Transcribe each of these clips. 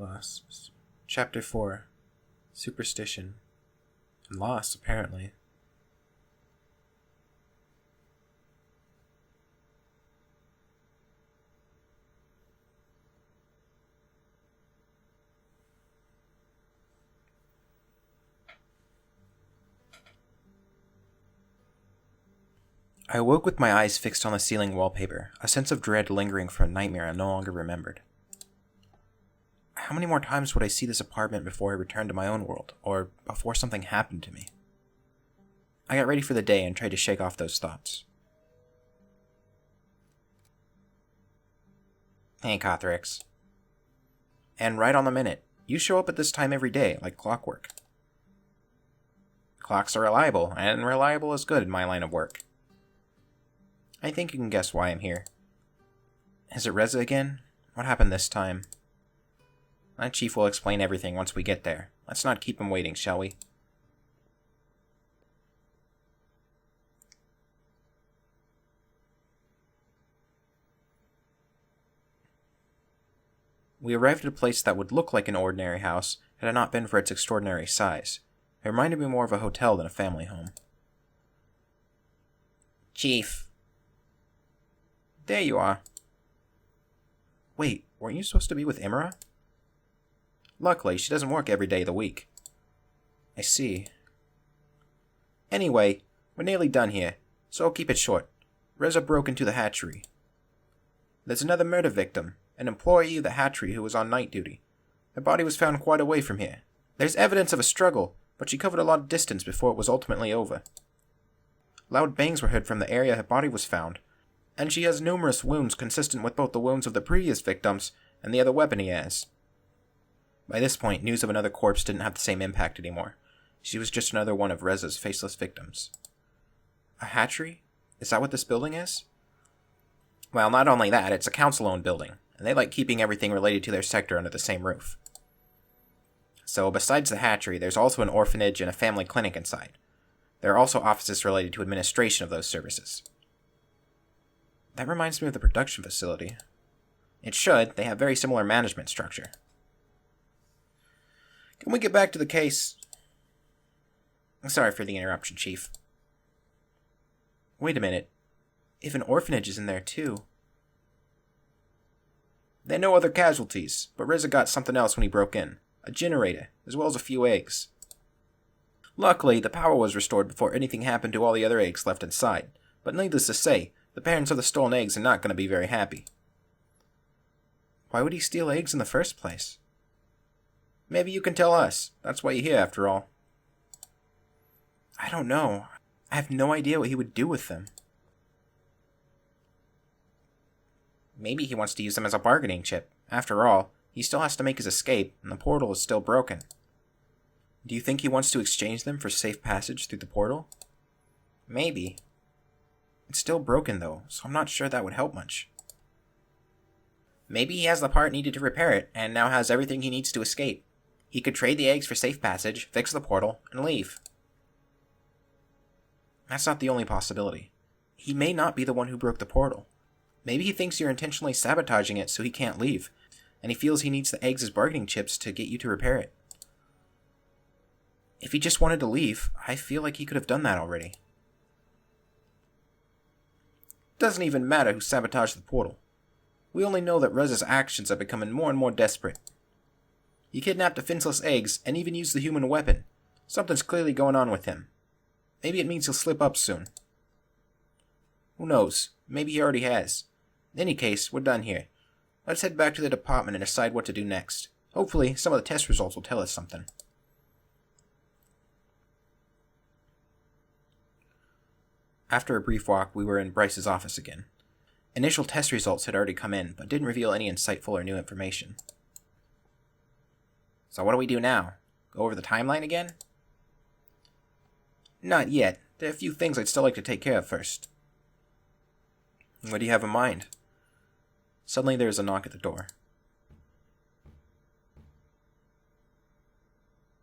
loss. Chapter 4. Superstition. And loss, apparently. I awoke with my eyes fixed on the ceiling wallpaper, a sense of dread lingering from a nightmare I no longer remembered. How many more times would I see this apartment before I returned to my own world, or before something happened to me? I got ready for the day and tried to shake off those thoughts. Hey, Cothrix. And right on the minute. You show up at this time every day, like clockwork. Clocks are reliable, and reliable is good in my line of work. I think you can guess why I'm here. Is it Reza again? What happened this time? My chief will explain everything once we get there. Let's not keep him waiting, shall we? We arrived at a place that would look like an ordinary house had it not been for its extraordinary size. It reminded me more of a hotel than a family home. Chief. There you are. Wait, weren't you supposed to be with Imra? Luckily, she doesn't work every day of the week. I see. Anyway, we're nearly done here, so I'll keep it short. Reza broke into the hatchery. There's another murder victim, an employee of the hatchery who was on night duty. Her body was found quite away from here. There's evidence of a struggle, but she covered a lot of distance before it was ultimately over. Loud bangs were heard from the area her body was found, and she has numerous wounds consistent with both the wounds of the previous victims and the other weapon he has. By this point, news of another corpse didn't have the same impact anymore. She was just another one of Reza's faceless victims. A hatchery? Is that what this building is? Well, not only that, it's a council-owned building, and they like keeping everything related to their sector under the same roof. So, besides the hatchery, there's also an orphanage and a family clinic inside. There are also offices related to administration of those services. That reminds me of the production facility. It should. They have very similar management structure. Can we get back to the case? Sorry for the interruption, Chief. Wait a minute. If an orphanage is in there, too. There are no other casualties, but Reza got something else when he broke in. A generator, as well as a few eggs. Luckily, the power was restored before anything happened to all the other eggs left inside, but needless to say, the parents of the stolen eggs are not going to be very happy. Why would he steal eggs in the first place? Maybe you can tell us. That's why you're here, after all. I don't know. I have no idea what he would do with them. Maybe he wants to use them as a bargaining chip. After all, he still has to make his escape, and the portal is still broken. Do you think he wants to exchange them for safe passage through the portal? Maybe. It's still broken, though, so I'm not sure that would help much. Maybe he has the part needed to repair it, and now has everything he needs to escape. He could trade the eggs for safe passage, fix the portal, and leave. That's not the only possibility. He may not be the one who broke the portal. Maybe he thinks you're intentionally sabotaging it so he can't leave, and he feels he needs the eggs as bargaining chips to get you to repair it. If he just wanted to leave, I feel like he could have done that already. Doesn't even matter who sabotaged the portal. We only know that Reza's actions are becoming more and more desperate. He kidnapped defenseless eggs and even used the human weapon. Something's clearly going on with him. Maybe it means he'll slip up soon. Who knows? Maybe he already has. In any case, we're done here. Let's head back to the department and decide what to do next. Hopefully, some of the test results will tell us something. After a brief walk, we were in Bryce's office again. Initial test results had already come in, but didn't reveal any insightful or new information. So what do we do now? Go over the timeline again? Not yet. There are a few things I'd still like to take care of first. What do you have in mind? Suddenly there is a knock at the door.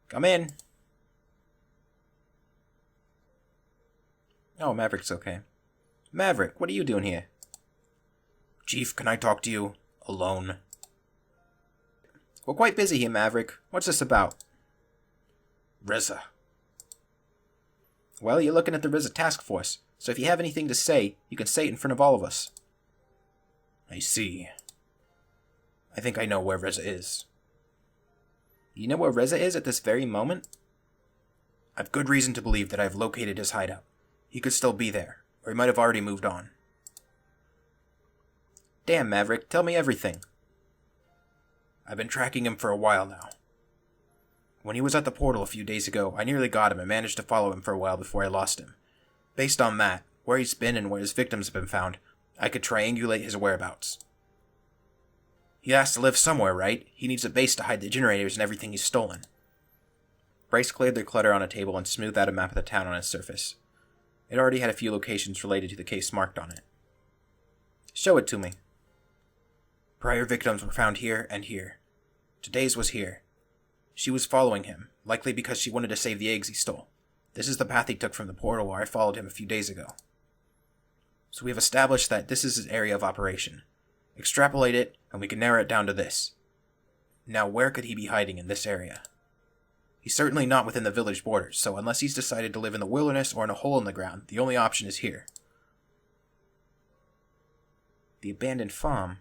Come in. Oh, Maverick's okay. Maverick, what are you doing here? Chief, can I talk to you? Alone. We're quite busy here, Maverick. What's this about? Reza. Well, you're looking at the Reza task force, so if you have anything to say, you can say it in front of all of us. I see. I think I know where Reza is. You know where Reza is at this very moment? I've good reason to believe that I've located his hideout. He could still be there, or he might have already moved on. Damn, Maverick, tell me everything. I've been tracking him for a while now. When he was at the portal a few days ago, I nearly got him and managed to follow him for a while before I lost him. Based on that, where he's been and where his victims have been found, I could triangulate his whereabouts. He has to live somewhere, right? He needs a base to hide the generators and everything he's stolen. Bryce cleared the clutter on a table and smoothed out a map of the town on its surface. It already had a few locations related to the case marked on it. Show it to me. Prior victims were found here and here. Today's was here. She was following him, likely because she wanted to save the eggs he stole. This is the path he took from the portal where I followed him a few days ago. So we have established that this is his area of operation. Extrapolate it, and we can narrow it down to this. Now, where could he be hiding in this area? He's certainly not within the village borders, so unless he's decided to live in the wilderness or in a hole in the ground, the only option is here. The abandoned farm.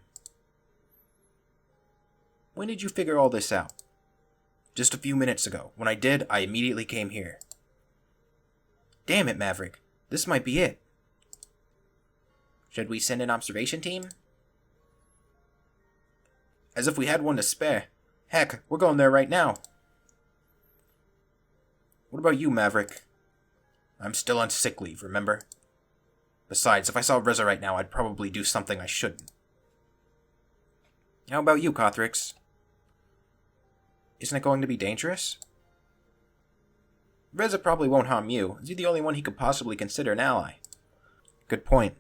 When did you figure all this out? Just a few minutes ago. When I did, I immediately came here. Damn it, Maverick. This might be it. Should we send an observation team? As if we had one to spare. Heck, we're going there right now. What about you, Maverick? I'm still on sick leave, remember? Besides, if I saw Reza right now, I'd probably do something I shouldn't. How about you, Cothrix? Isn't it going to be dangerous? Reza probably won't harm you. Is he the only one he could possibly consider an ally? Good point.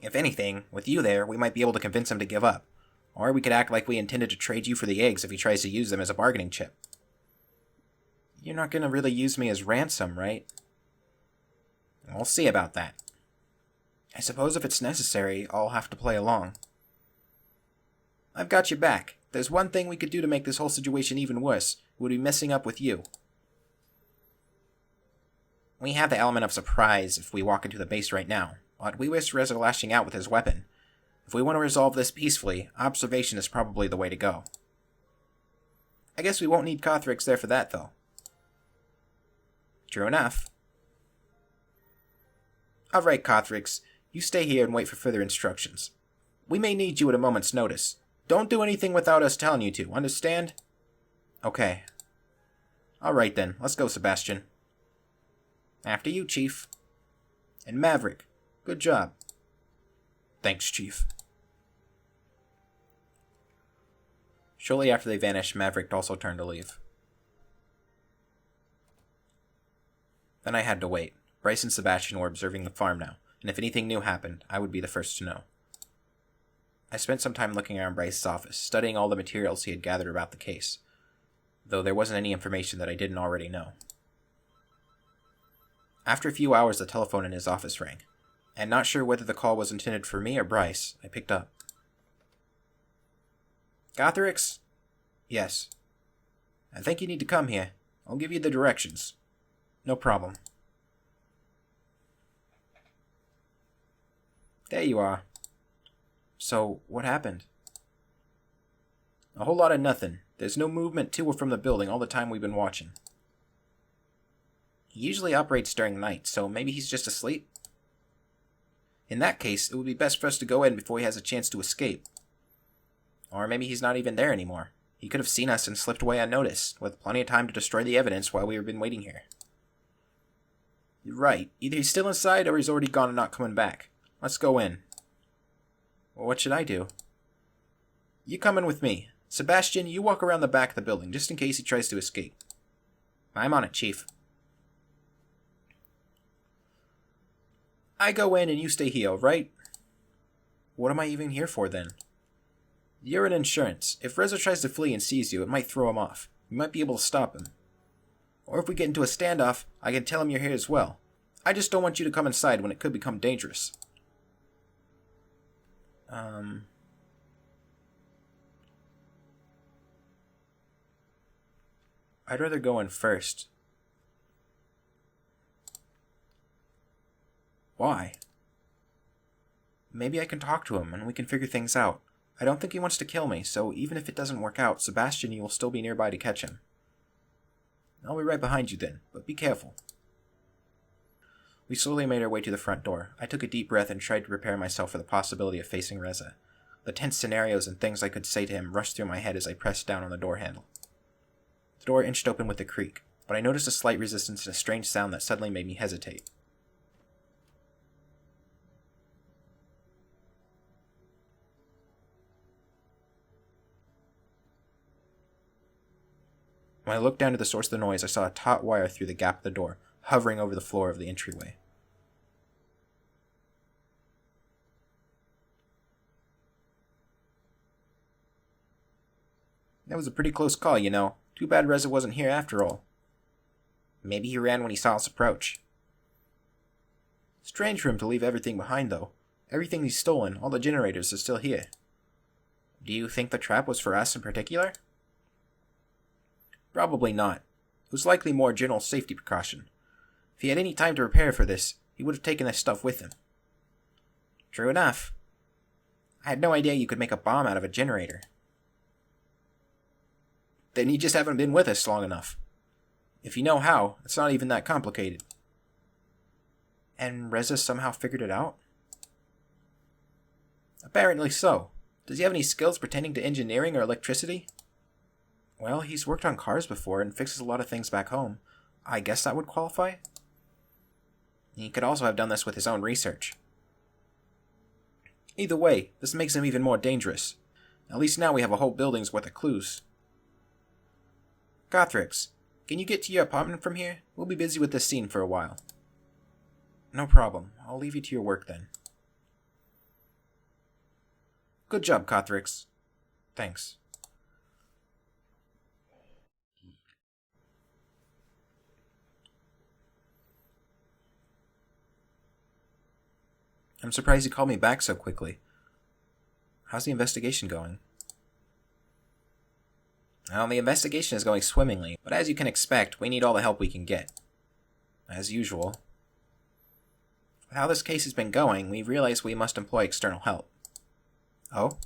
If anything, with you there, we might be able to convince him to give up. Or we could act like we intended to trade you for the eggs if he tries to use them as a bargaining chip. You're not going to really use me as ransom, right? We'll see about that. I suppose if it's necessary, I'll have to play along. I've got your back. There's one thing we could do to make this whole situation even worse. It would be messing up with you. We have the element of surprise if we walk into the base right now, but we risk Reza lashing out with his weapon. If we want to resolve this peacefully, observation is probably the way to go. I guess we won't need Cothrix there for that, though. True enough. Alright, Cothrix, you stay here and wait for further instructions. We may need you at a moment's notice. Don't do anything without us telling you to, understand? Okay. Alright then, let's go, Sebastian. After you, Chief. And Maverick, good job. Thanks, Chief. Shortly after they vanished, Maverick also turned to leave. Then I had to wait. Bryce and Sebastian were observing the farm now, and if anything new happened, I would be the first to know. I spent some time looking around Bryce's office, studying all the materials he had gathered about the case, though there wasn't any information that I didn't already know. After a few hours, the telephone in his office rang, and not sure whether the call was intended for me or Bryce, I picked up. Cothrix? Yes. I think you need to come here. I'll give you the directions. No problem. There you are. So, what happened? A whole lot of nothing. There's no movement to or from the building all the time we've been watching. He usually operates during night, so maybe he's just asleep? In that case, it would be best for us to go in before he has a chance to escape. Or maybe he's not even there anymore. He could have seen us and slipped away unnoticed, with plenty of time to destroy the evidence while we have been waiting here. You're right. Either he's still inside or he's already gone and not coming back. Let's go in. Well, what should I do? You come in with me. Sebastian, you walk around the back of the building, just in case he tries to escape. I'm on it, Chief. I go in and you stay here, right? What am I even here for, then? You're an insurance. If Reza tries to flee and sees you, it might throw him off. You might be able to stop him. Or if we get into a standoff, I can tell him you're here as well. I just don't want you to come inside when it could become dangerous. I'd rather go in first. Why? Maybe I can talk to him and we can figure things out. I don't think he wants to kill me, so even if it doesn't work out, Sebastian and you will still be nearby to catch him. I'll be right behind you then, but be careful. We slowly made our way to the front door. I took a deep breath and tried to prepare myself for the possibility of facing Reza. The tense scenarios and things I could say to him rushed through my head as I pressed down on the door handle. The door inched open with a creak, but I noticed a slight resistance and a strange sound that suddenly made me hesitate. When I looked down to the source of the noise, I saw a taut wire through the gap of the door, hovering over the floor of the entryway. That was a pretty close call, you know. Too bad Reza wasn't here after all. Maybe he ran when he saw us approach. Strange for him to leave everything behind, though. Everything he's stolen, all the generators, are still here. Do you think the trap was for us in particular? Probably not. It was likely more general safety precaution. If he had any time to prepare for this, he would have taken this stuff with him. True enough. I had no idea you could make a bomb out of a generator. Then you just haven't been with us long enough. If you know how, it's not even that complicated. And Reza somehow figured it out? Apparently so. Does he have any skills pertaining to engineering or electricity? Well, he's worked on cars before and fixes a lot of things back home. I guess that would qualify? He could also have done this with his own research. Either way, this makes him even more dangerous. At least now we have a whole building's worth of clues. Gothrix, can you get to your apartment from here? We'll be busy with this scene for a while. No problem. I'll leave you to your work then. Good job, Gothrix. Thanks. I'm surprised you called me back so quickly. How's the investigation going? Well, the investigation is going swimmingly, but as you can expect, we need all the help we can get. As usual. With how this case has been going, we've realized we must employ external help. Oh?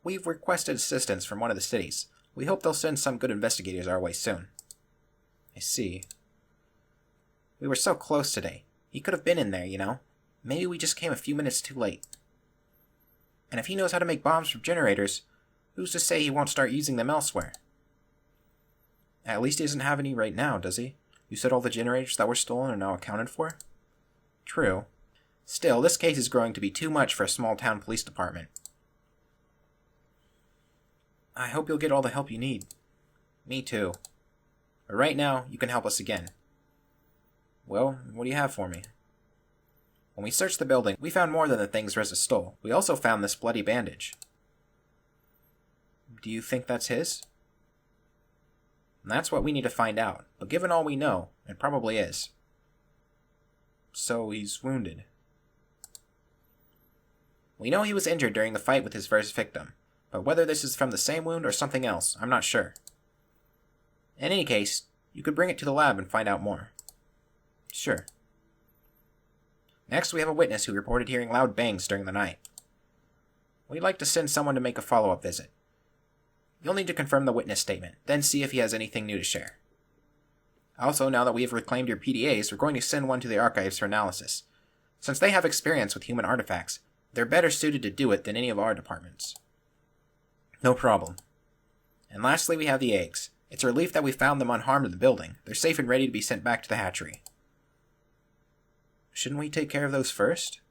We've requested assistance from one of the cities. We hope they'll send some good investigators our way soon. I see. We were so close today. He could have been in there, you know. Maybe we just came a few minutes too late. And if he knows how to make bombs from generators, who's to say he won't start using them elsewhere? At least he doesn't have any right now, does he? You said all the generators that were stolen are now accounted for? True. Still, this case is growing to be too much for a small-town police department. I hope you'll get all the help you need. Me too. But right now, you can help us again. Well, what do you have for me? When we searched the building, we found more than the things Reza stole. We also found this bloody bandage. Do you think that's his? That's what we need to find out, but given all we know, it probably is. So he's wounded. We know he was injured during the fight with his first victim, but whether this is from the same wound or something else, I'm not sure. In any case, you could bring it to the lab and find out more. Sure. Next, we have a witness who reported hearing loud bangs during the night. We'd like to send someone to make a follow-up visit. You'll need to confirm the witness statement, then see if he has anything new to share. Also, now that we have reclaimed your PDAs, we're going to send one to the archives for analysis. Since they have experience with human artifacts, they're better suited to do it than any of our departments. No problem. And lastly, we have the eggs. It's a relief that we found them unharmed in the building. They're safe and ready to be sent back to the hatchery. Shouldn't we take care of those first?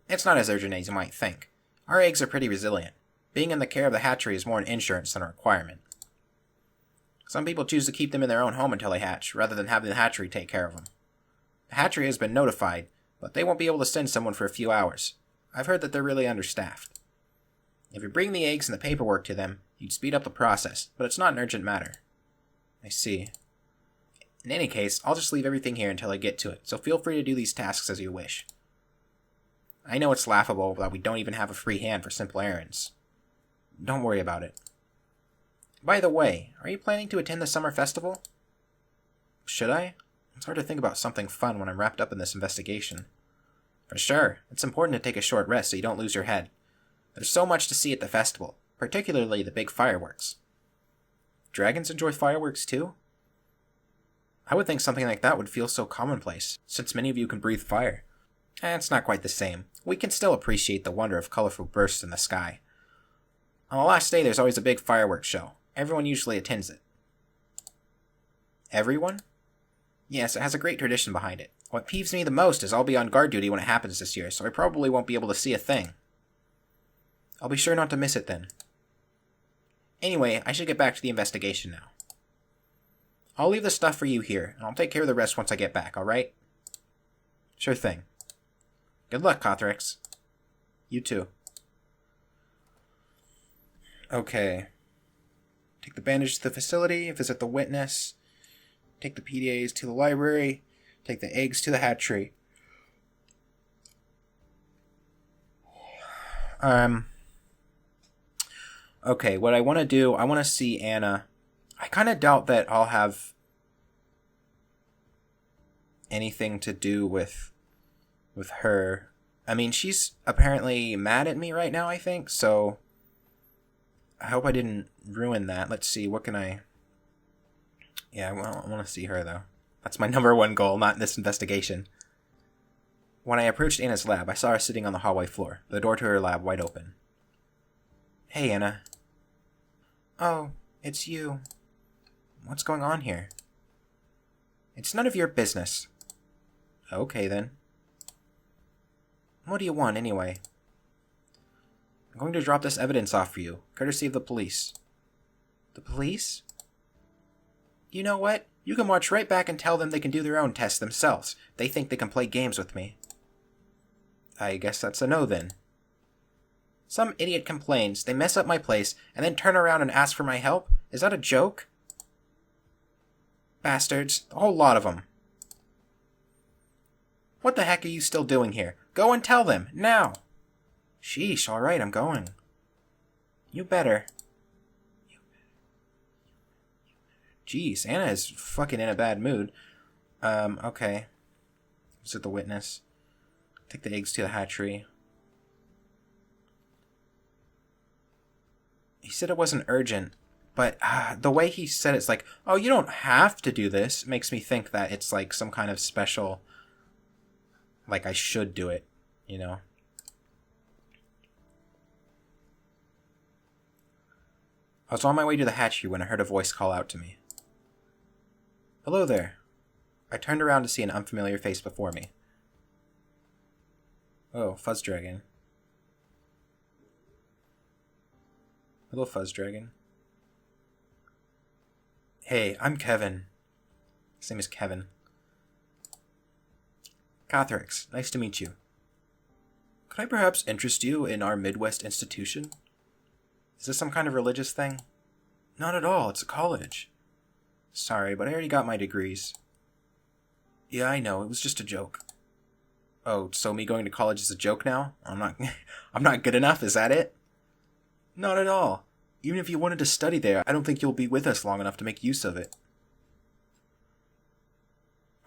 It's not as urgent as you might think. Our eggs are pretty resilient. Being in the care of the hatchery is more an insurance than a requirement. Some people choose to keep them in their own home until they hatch, rather than having the hatchery take care of them. The hatchery has been notified, but they won't be able to send someone for a few hours. I've heard that they're really understaffed. If you bring the eggs and the paperwork to them, you'd speed up the process, but it's not an urgent matter. I see. In any case, I'll just leave everything here until I get to it, so feel free to do these tasks as you wish. I know it's laughable that we don't even have a free hand for simple errands. Don't worry about it. By the way, are you planning to attend the summer festival? Should I? It's hard to think about something fun when I'm wrapped up in this investigation. For sure. It's important to take a short rest so you don't lose your head. There's so much to see at the festival, particularly the big fireworks. Dragons enjoy fireworks too? I would think something like that would feel so commonplace, since many of you can breathe fire. It's not quite the same. We can still appreciate the wonder of colorful bursts in the sky. On the last day, there's always a big fireworks show. Everyone usually attends it. Everyone? Yes, it has a great tradition behind it. What peeves me the most is I'll be on guard duty when it happens this year, so I probably won't be able to see a thing. I'll be sure not to miss it then. Anyway, I should get back to the investigation now. I'll leave the stuff for you here, and I'll take care of the rest once I get back, alright? Sure thing. Good luck, Cothrix. You too. Okay. Take the bandage to the facility, visit the witness, take the PDAs to the library, take the eggs to the hatchery. Okay, what I want to do, I want to see Anna. I kind of doubt that I'll have anything to do with her. I mean, she's apparently mad at me right now, I think, so I hope I didn't ruin that. Let's see, what can I... Yeah, well, I want to see her, though. That's my number one goal, not this investigation. When I approached Anna's lab, I saw her sitting on the hallway floor, the door to her lab wide open. Hey, Anna. Oh, it's you. What's going on here? It's none of your business. Okay, then. What do you want, anyway? I'm going to drop this evidence off for you, courtesy of the police. The police? You know what? You can march right back and tell them they can do their own tests themselves. They think they can play games with me. I guess that's a no, then. Some idiot complains, they mess up my place, and then turn around and ask for my help? Is that a joke? Bastards. The whole lot of them. What the heck are you still doing here? Go and tell them, now! Sheesh, alright, I'm going. You better. Jeez, Anna is fucking in a bad mood. Okay. Visit the witness. Take the eggs to the hatchery. He said it wasn't urgent, but the way he said it's like, oh, you don't have to do this, makes me think that it's like some kind of special, like I should do it, you know? I was on my way to the hatchery when I heard a voice call out to me. Hello there. I turned around to see an unfamiliar face before me. Oh, Fuzz Dragon. Hello, Fuzz Dragon. Hey, I'm Kevin. His name is Kevin. Cothrix, nice to meet you. Could I perhaps interest you in our Midwest institution? Is this some kind of religious thing? Not at all, it's a college. Sorry, but I already got my degrees. Yeah, I know, it was just a joke. Oh, so me going to college is a joke now? I'm not good enough, is that it? Not at all. Even if you wanted to study there, I don't think you'll be with us long enough to make use of it.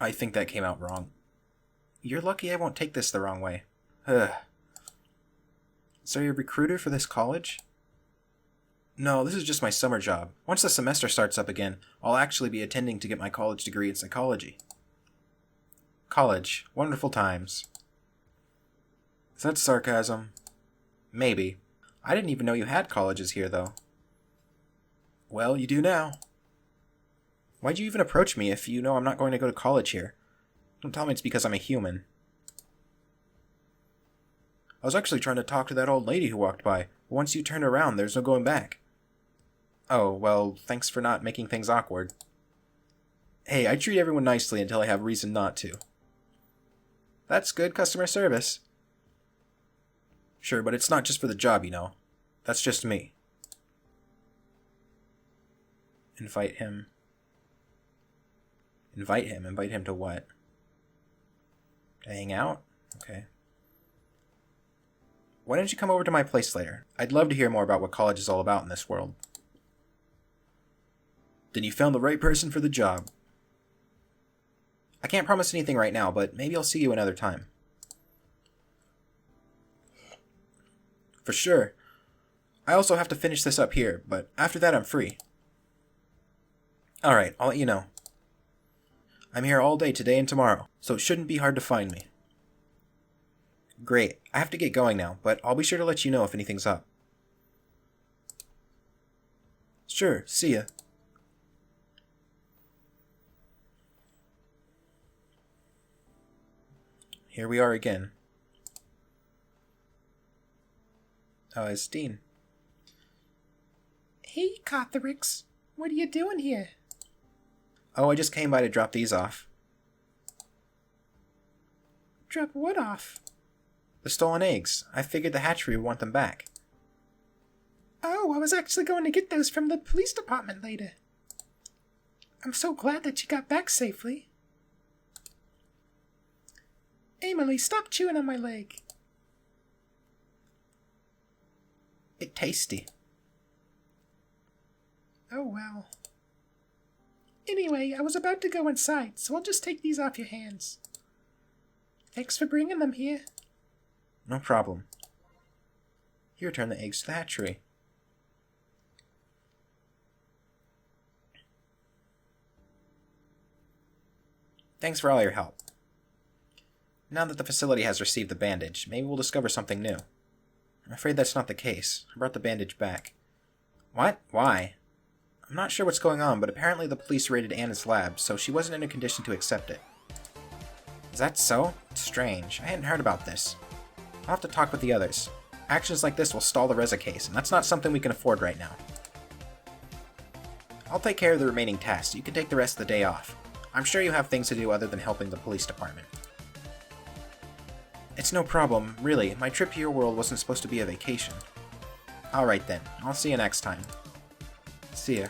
I think that came out wrong. You're lucky I won't take this the wrong way. Ugh. So you're a recruiter for this college? No, this is just my summer job. Once the semester starts up again, I'll actually be attending to get my college degree in psychology. College. Wonderful times. Is that sarcasm? Maybe. I didn't even know you had colleges here, though. Well, you do now. Why'd you even approach me if you know I'm not going to go to college here? Don't tell me it's because I'm a human. I was actually trying to talk to that old lady who walked by. But once you turned around, there's no going back. Oh, well, thanks for not making things awkward. Hey, I treat everyone nicely until I have reason not to. That's good customer service. Sure, but it's not just for the job, you know. That's just me. Invite him. Invite him? Invite him to what? To hang out? Okay. Why don't you come over to my place later? I'd love to hear more about what college is all about in this world. Then you found the right person for the job. I can't promise anything right now, but maybe I'll see you another time. For sure. I also have to finish this up here, but after that I'm free. Alright, I'll let you know. I'm here all day today and tomorrow, so it shouldn't be hard to find me. Great. I have to get going now, but I'll be sure to let you know if anything's up. Sure, see ya. Here we are again. Oh, it's Dean. Hey, Cotherix. What are you doing here? Oh, I just came by to drop these off. Drop what off? The stolen eggs. I figured the hatchery would want them back. Oh, I was actually going to get those from the police department later. I'm so glad that you got back safely. Amely, stop chewing on my leg. Bit tasty. Oh, well. Anyway, I was about to go inside, so I'll just take these off your hands. Thanks for bringing them here. No problem. Here, return the eggs to the hatchery. Thanks for all your help. Now that the facility has received the bandage, maybe we'll discover something new. I'm afraid that's not the case. I brought the bandage back. What? Why? I'm not sure what's going on, but apparently the police raided Anna's lab, so she wasn't in a condition to accept it. Is that so? It's strange. I hadn't heard about this. I'll have to talk with the others. Actions like this will stall the Reza case, and that's not something we can afford right now. I'll take care of the remaining tasks. You can take the rest of the day off. I'm sure you have things to do other than helping the police department. It's no problem, really. My trip to your world wasn't supposed to be a vacation. Alright then, I'll see you next time. See ya.